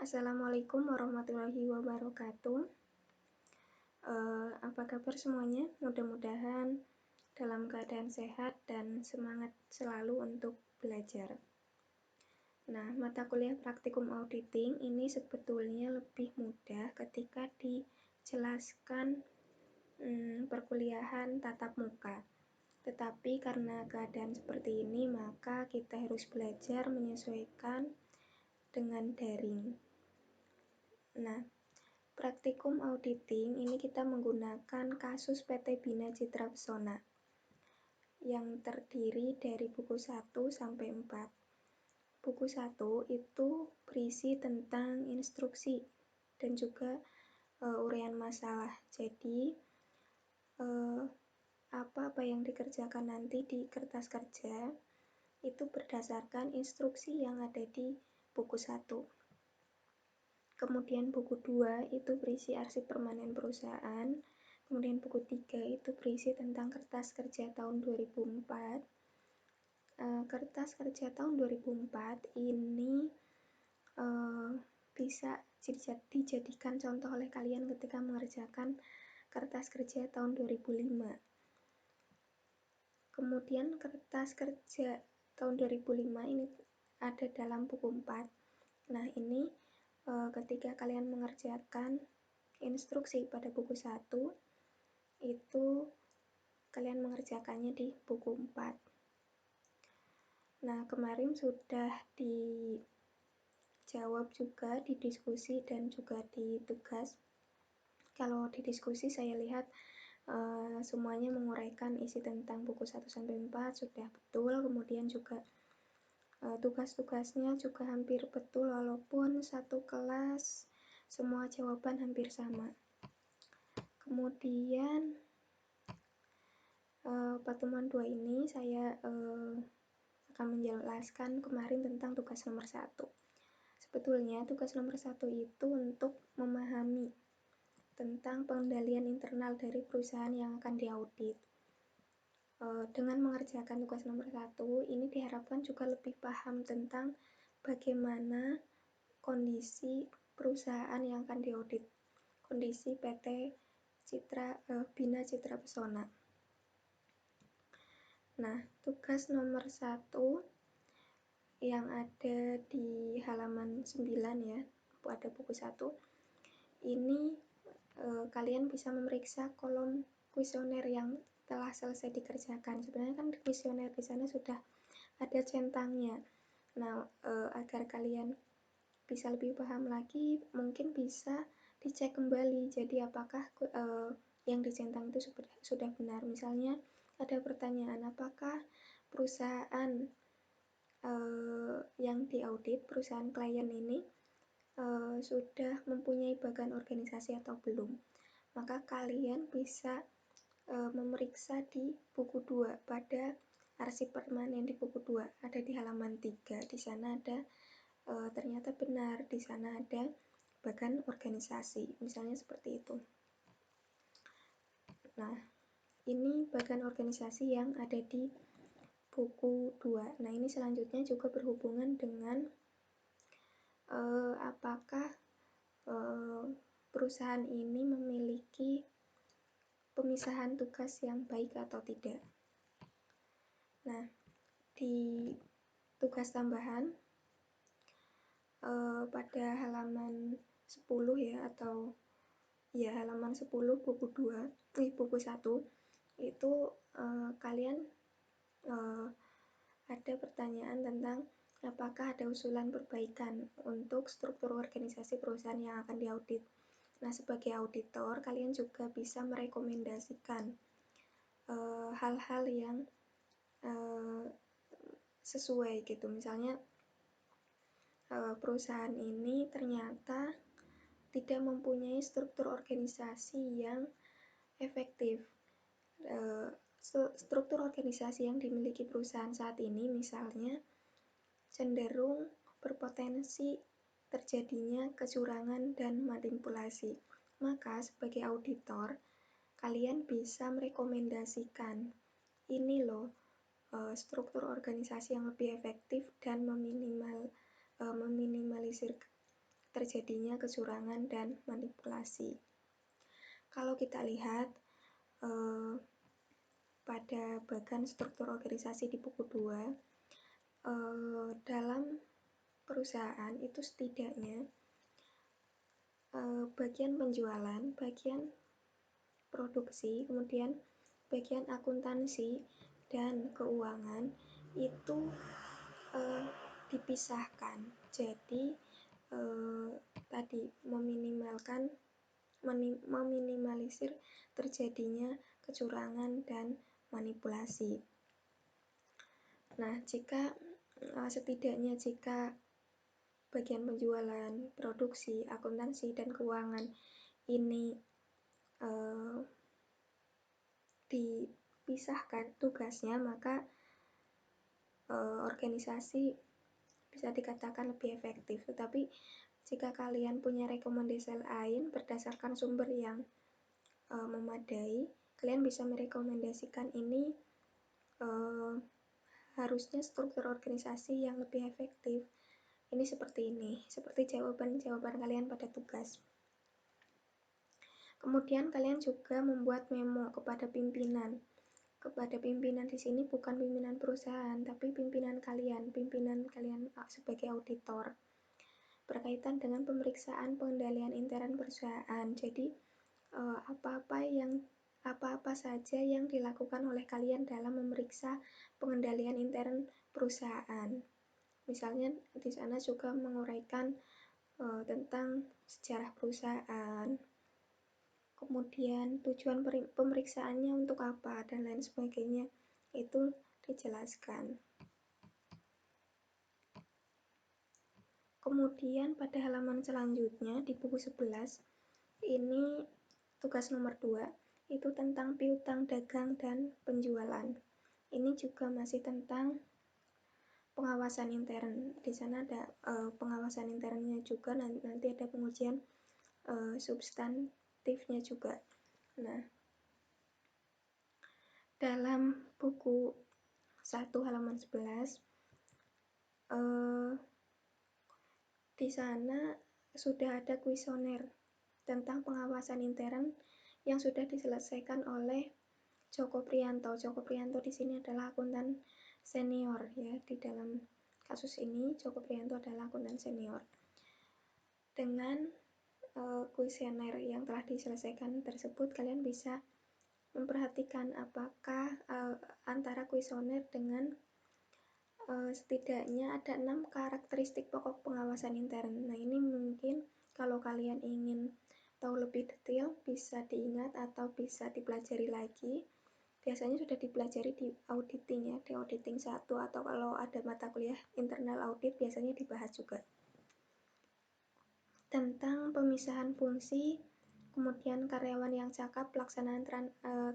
Assalamualaikum warahmatullahi wabarakatuh. Apa kabar semuanya? Mudah-mudahan dalam keadaan sehat dan semangat selalu untuk belajar. Nah, mata kuliah praktikum auditing ini sebetulnya lebih mudah ketika dijelaskan perkuliahan tatap muka. Tetapi karena keadaan seperti ini, maka kita harus belajar menyesuaikan dengan daring. Nah, praktikum auditing ini kita menggunakan kasus PT Bina Citra Pesona yang terdiri dari buku 1 sampai 4. Buku 1 itu berisi tentang instruksi dan juga uraian masalah. Jadi apa-apa yang dikerjakan nanti di kertas kerja itu berdasarkan instruksi yang ada di buku 1. Kemudian buku 2 itu berisi arsip permanen perusahaan. Kemudian buku 3 itu berisi tentang kertas kerja tahun 2004. Kertas kerja tahun 2004 ini bisa dijadikan contoh oleh kalian ketika mengerjakan kertas kerja tahun 2005. Kemudian kertas kerja tahun 2005 ini ada dalam buku 4. Nah, ini ketika kalian mengerjakan instruksi pada buku 1, itu kalian mengerjakannya di buku 4. Nah, kemarin sudah dijawab juga di diskusi dan juga di tugas. Kalau di diskusi saya lihat semuanya menguraikan isi tentang buku 1 sampai 4 sudah betul, kemudian juga tugas-tugasnya juga hampir betul walaupun satu kelas semua jawaban hampir sama. Kemudian pertemuan 2 ini saya akan menjelaskan kemarin tentang tugas nomor 1. Sebetulnya tugas nomor 1 itu untuk memahami tentang pengendalian internal dari perusahaan yang akan diaudit. Dengan mengerjakan tugas nomor 1, ini diharapkan juga lebih paham tentang bagaimana kondisi perusahaan yang akan diaudit, kondisi PT Bina Citra Pesona. Nah, tugas nomor 1 yang ada di halaman 9 ya, pada buku 1, ini kalian bisa memeriksa kolom kuesioner yang telah selesai dikerjakan. Sebenarnya kan kuesioner di sana sudah ada centangnya. Nah, agar kalian bisa lebih paham lagi, mungkin bisa dicek kembali. Jadi apakah yang dicentang itu sudah benar. Misalnya ada pertanyaan, apakah perusahaan yang diaudit, perusahaan klien ini sudah mempunyai bagan organisasi atau belum. Maka kalian bisa memeriksa di buku 2 pada arsip permanen di buku 2 ada di halaman 3. Di sana ada ternyata benar, di sana ada bagan organisasi, misalnya seperti itu. Nah, ini bagan organisasi yang ada di buku 2. Nah, ini selanjutnya juga berhubungan dengan apakah perusahaan ini memiliki pemisahan tugas yang baik atau tidak. Nah, di tugas tambahan pada halaman 10 ya, atau ya halaman 10 buku 1 itu kalian ada pertanyaan tentang apakah ada usulan perbaikan untuk struktur organisasi perusahaan yang akan diaudit. Nah, sebagai auditor kalian juga bisa merekomendasikan hal-hal yang sesuai gitu. Misalnya perusahaan ini ternyata tidak mempunyai struktur organisasi yang efektif. Struktur organisasi yang dimiliki perusahaan saat ini misalnya cenderung berpotensi terjadinya kecurangan dan manipulasi. Maka sebagai auditor, kalian bisa merekomendasikan ini loh struktur organisasi yang lebih efektif dan meminimalisir terjadinya kecurangan dan manipulasi. Kalau kita lihat pada bagan struktur organisasi di buku 2, dalam perusahaan itu setidaknya bagian penjualan, bagian produksi, kemudian bagian akuntansi dan keuangan itu dipisahkan. Jadi tadi meminimalisir terjadinya kecurangan dan manipulasi. Nah, setidaknya jika bagian penjualan, produksi, akuntansi, dan keuangan ini dipisahkan tugasnya, maka organisasi bisa dikatakan lebih efektif. Tetapi jika kalian punya rekomendasi lain berdasarkan sumber yang memadai, kalian bisa merekomendasikan ini harusnya struktur organisasi yang lebih efektif. Ini seperti ini, seperti jawaban-jawaban kalian pada tugas. Kemudian kalian juga membuat memo kepada pimpinan. Kepada pimpinan di sini bukan pimpinan perusahaan, tapi pimpinan kalian sebagai auditor. Berkaitan dengan pemeriksaan pengendalian intern perusahaan. Jadi apa-apa saja yang dilakukan oleh kalian dalam memeriksa pengendalian intern perusahaan. Misalnya di sana juga menguraikan tentang sejarah perusahaan, kemudian tujuan pemeriksaannya untuk apa, dan lain sebagainya. Itu dijelaskan. Kemudian pada halaman selanjutnya di buku 11, ini tugas nomor 2, itu tentang piutang dagang dan penjualan. Ini juga masih tentang pengawasan intern. Di sana ada pengawasan internnya juga, nanti ada pengujian substantifnya juga. Nah, dalam buku 1 halaman 11, di sana sudah ada kuesioner tentang pengawasan intern yang sudah diselesaikan oleh Joko Priyanto. Joko Priyanto di sini adalah akuntan senior ya. Di dalam kasus ini Joko Priyanto adalah akuntan senior. Dengan kuesioner yang telah diselesaikan tersebut, kalian bisa memperhatikan apakah antara kuesioner dengan setidaknya ada 6 karakteristik pokok pengawasan intern. Nah, ini mungkin kalau kalian ingin tahu lebih detail bisa diingat atau bisa dipelajari lagi. Biasanya sudah dipelajari di auditing ya, di auditing 1, atau kalau ada mata kuliah internal audit biasanya dibahas juga. Tentang pemisahan fungsi, kemudian karyawan yang cakap, pelaksanaan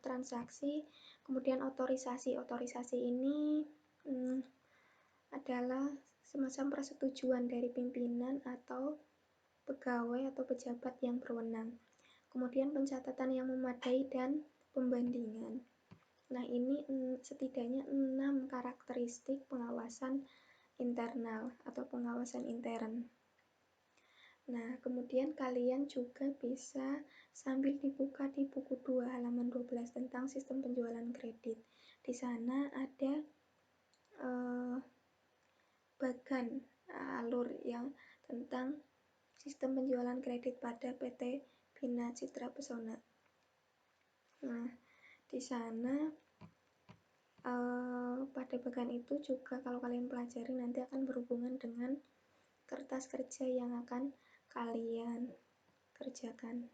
transaksi, kemudian otorisasi. Otorisasi ini adalah semacam persetujuan dari pimpinan atau pegawai atau pejabat yang berwenang. Kemudian pencatatan yang memadai dan pembandingan. Nah, ini setidaknya 6 karakteristik pengawasan internal atau pengawasan intern. Nah, kemudian kalian juga bisa sambil dibuka di buku 2 halaman 12 tentang sistem penjualan kredit. Di sana ada bagan alur yang tentang sistem penjualan kredit pada PT Bina Citra Pesona. Nah, di sana pada bagan itu juga kalau kalian pelajari nanti akan berhubungan dengan kertas kerja yang akan kalian kerjakan.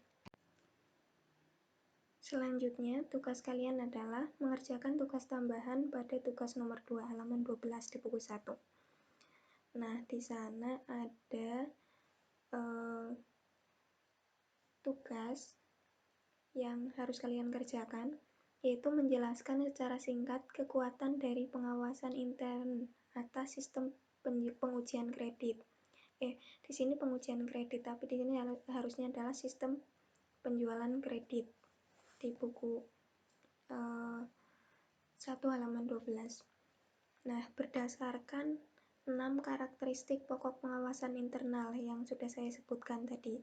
Selanjutnya, tugas kalian adalah mengerjakan tugas tambahan pada tugas nomor 2 halaman 12 di buku 1. Nah, di sana ada tugas yang harus kalian kerjakan, yaitu menjelaskan secara singkat kekuatan dari pengawasan intern atas sistem pengujian kredit. Di sini pengujian kredit, tapi di sini harusnya adalah sistem penjualan kredit di buku 1 halaman 12. Nah, berdasarkan 6 karakteristik pokok pengawasan internal yang sudah saya sebutkan tadi.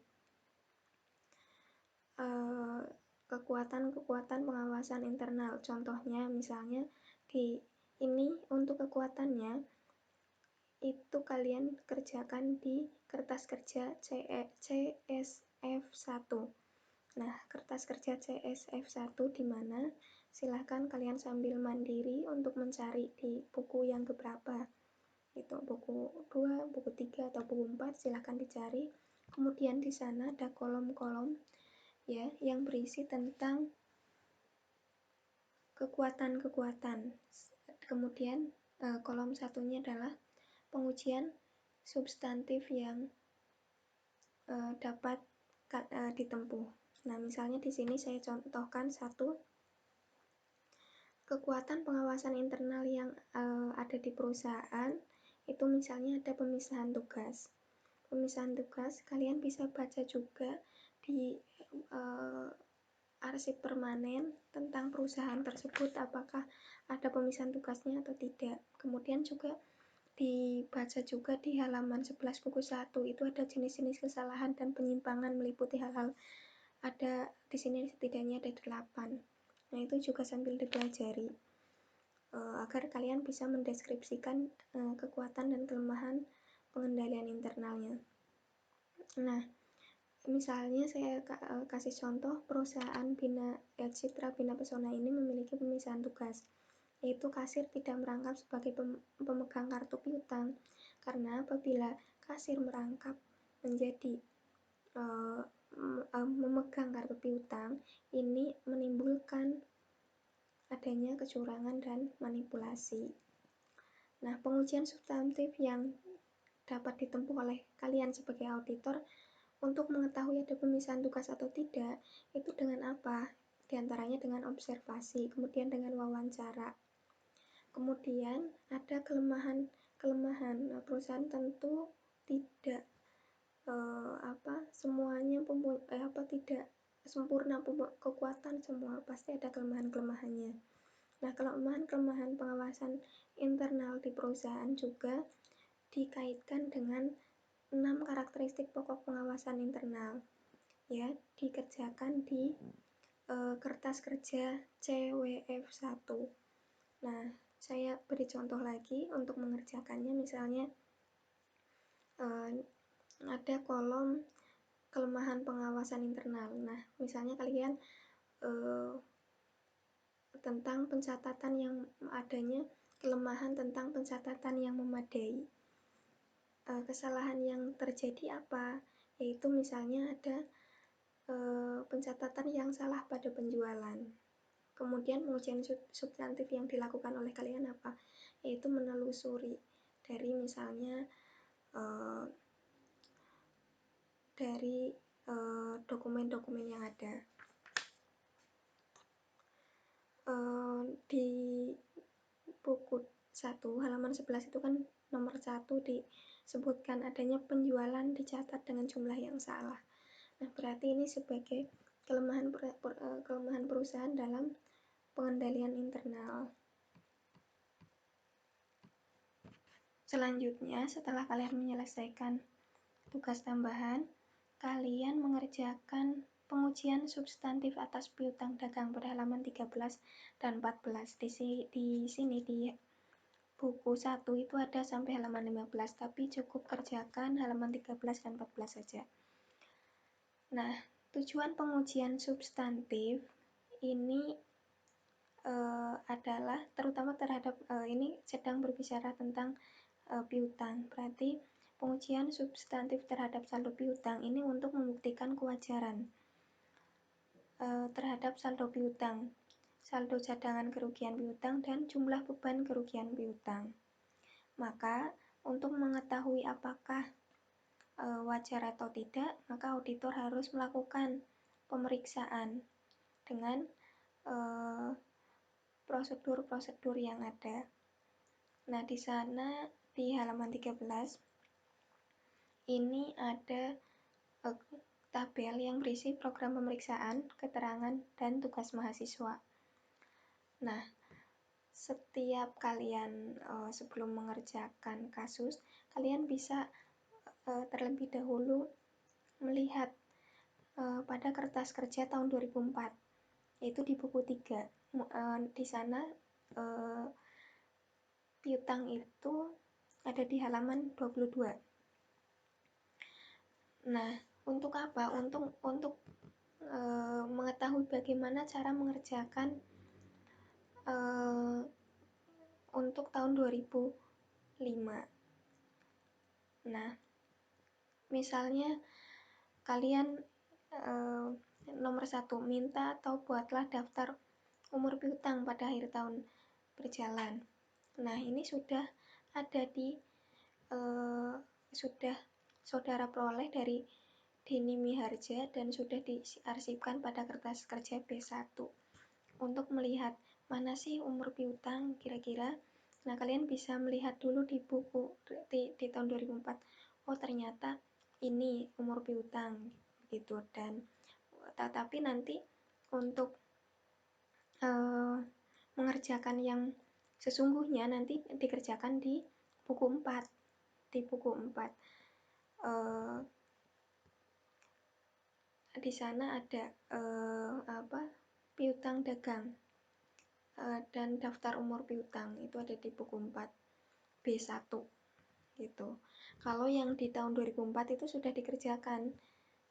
Kekuatan-kekuatan pengawasan internal, contohnya misalnya ini untuk kekuatannya itu kalian kerjakan di kertas kerja CSF1. Nah, kertas kerja CSF1 di mana? Silahkan kalian sambil mandiri untuk mencari di buku yang keberapa. Itu buku 2, buku 3 atau buku 4, silahkan dicari. Kemudian di sana ada kolom-kolom ya yang berisi tentang kekuatan-kekuatan. Kemudian kolom satunya adalah pengujian substantif yang dapat ditempuh. Nah, misalnya di sini saya contohkan satu kekuatan pengawasan internal yang ada di perusahaan itu misalnya ada pemisahan tugas. Pemisahan tugas kalian bisa baca juga di arsip permanen tentang perusahaan tersebut apakah ada pemisahan tugasnya atau tidak. Kemudian juga dibaca juga di halaman 11 buku 1 itu ada jenis-jenis kesalahan dan penyimpangan meliputi hal-hal ada di sini setidaknya ada 8. Nah, itu juga sambil dipelajari agar kalian bisa mendeskripsikan kekuatan dan kelemahan pengendalian internalnya. Nah, misalnya saya kasih contoh perusahaan Citra Bina Pesona ini memiliki pemisahan tugas, yaitu kasir tidak merangkap sebagai pemegang kartu piutang karena apabila kasir merangkap menjadi memegang kartu piutang ini menimbulkan adanya kecurangan dan manipulasi. Nah, pengujian substantif yang dapat ditempuh oleh kalian sebagai auditor untuk mengetahui ada pemisahan tugas atau tidak, itu dengan apa? Di antaranya dengan observasi, kemudian dengan wawancara. Kemudian ada kelemahan perusahaan tentu tidak semuanya tidak sempurna kekuatan semua, pasti ada kelemahan-kelemahannya. Nah, kelemahan-kelemahan pengawasan internal di perusahaan juga dikaitkan dengan 6 karakteristik pokok pengawasan internal ya, dikerjakan di kertas kerja CWF1. Nah, saya beri contoh lagi untuk mengerjakannya. Misalnya ada kolom kelemahan pengawasan internal. Nah, misalnya kalian tentang pencatatan yang adanya kelemahan tentang pencatatan yang memadai. Kesalahan yang terjadi apa? Yaitu misalnya ada pencatatan yang salah pada penjualan. Kemudian pengujian substantif yang dilakukan oleh kalian apa? Yaitu menelusuri dari misalnya dari dokumen-dokumen yang ada. Di buku 1 halaman 11 itu kan nomor 1 disebutkan adanya penjualan dicatat dengan jumlah yang salah. Nah, berarti ini sebagai kelemahan perusahaan dalam pengendalian internal. Selanjutnya, setelah kalian menyelesaikan tugas tambahan, kalian mengerjakan pengujian substantif atas piutang dagang pada halaman 13 dan 14. Di sini di buku 1 itu ada sampai halaman 15, tapi cukup kerjakan halaman 13 dan 14 saja. Nah, tujuan pengujian substantif ini adalah terutama terhadap ini sedang berbicara tentang piutang. Berarti pengujian substantif terhadap saldo piutang ini untuk membuktikan kewajaran terhadap saldo piutang, saldo cadangan kerugian piutang, dan jumlah beban kerugian piutang. Maka untuk mengetahui apakah wajar atau tidak, maka auditor harus melakukan pemeriksaan dengan prosedur-prosedur yang ada. Nah, di sana di halaman 13 ini ada tabel yang berisi program pemeriksaan, keterangan, dan tugas mahasiswa. Nah, setiap kalian sebelum mengerjakan kasus, kalian bisa terlebih dahulu melihat pada kertas kerja tahun 2004, yaitu di buku 3. Di sana piutang itu ada di halaman 22. Nah, untuk apa? Untuk mengetahui bagaimana cara mengerjakan untuk tahun 2005. Nah, misalnya kalian nomor 1, minta atau buatlah daftar umur piutang pada akhir tahun berjalan. Nah, ini sudah ada di sudah saudara peroleh dari Denny Miharja dan sudah diarsipkan pada kertas kerja B1 untuk melihat mana sih umur piutang kira-kira. Nah, kalian bisa melihat dulu di buku di tahun 2004. Oh, ternyata ini umur piutang gitu. Dan tetapi nanti untuk mengerjakan yang sesungguhnya nanti dikerjakan di buku 4. Di buku 4 di sana ada piutang dagang dan daftar umur piutang, itu ada di buku 4 B1 gitu. Kalau yang di tahun 2004 itu sudah dikerjakan.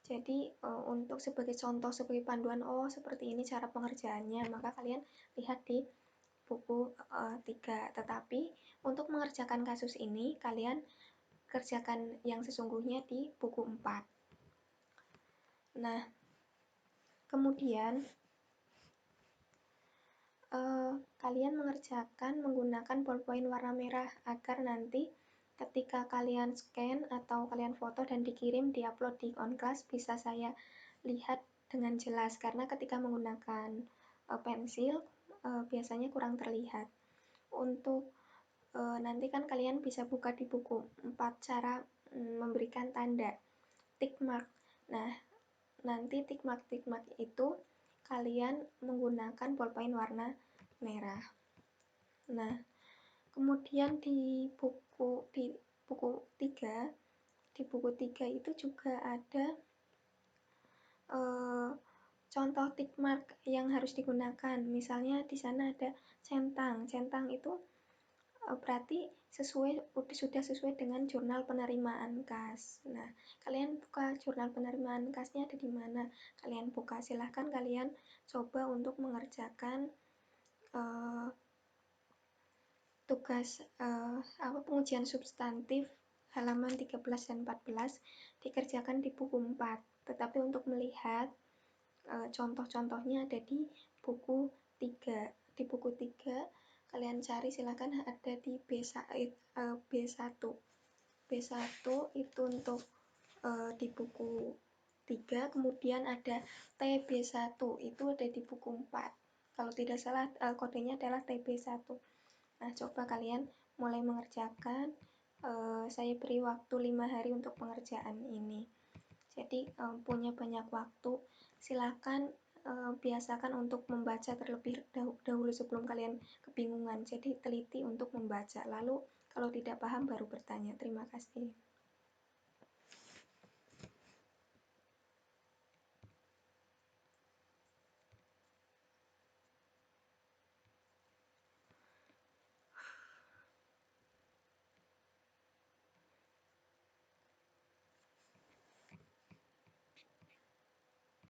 Jadi untuk sebagai contoh, sebagai panduan, oh seperti ini cara pengerjaannya, maka kalian lihat di buku 3. Tetapi untuk mengerjakan kasus ini, kalian kerjakan yang sesungguhnya di buku 4. Nah, kemudian kalian mengerjakan menggunakan ballpoint warna merah agar nanti ketika kalian scan atau kalian foto dan dikirim diupload di OnClass bisa saya lihat dengan jelas, karena ketika menggunakan pensil biasanya kurang terlihat. Untuk nanti kan kalian bisa buka di buku 4 cara memberikan tanda tick mark. Nah, nanti tick mark itu kalian menggunakan ballpoint warna merah. Nah, kemudian di buku 3 itu juga ada contoh tick mark yang harus digunakan. Misalnya di sana ada centang. Centang itu berarti sudah sesuai dengan jurnal penerimaan kas. Nah, kalian buka jurnal penerimaan kasnya ada di mana? Kalian buka, silahkan kalian coba untuk mengerjakan tugas pengujian substantif halaman 13 dan 14 dikerjakan di buku 4. Tetapi untuk melihat contoh-contohnya ada di buku 3. Di buku 3 kalian cari, silahkan ada di B1. B1 itu untuk di buku 3, kemudian ada TB1 itu ada di buku 4. Kalau tidak salah kodenya adalah TB1. Nah, coba kalian mulai mengerjakan. Saya beri waktu 5 hari untuk pengerjaan ini. Jadi punya banyak waktu. Silakan biasakan untuk membaca terlebih dahulu sebelum kalian kebingungan. Jadi teliti untuk membaca. Lalu kalau tidak paham baru bertanya. Terima kasih.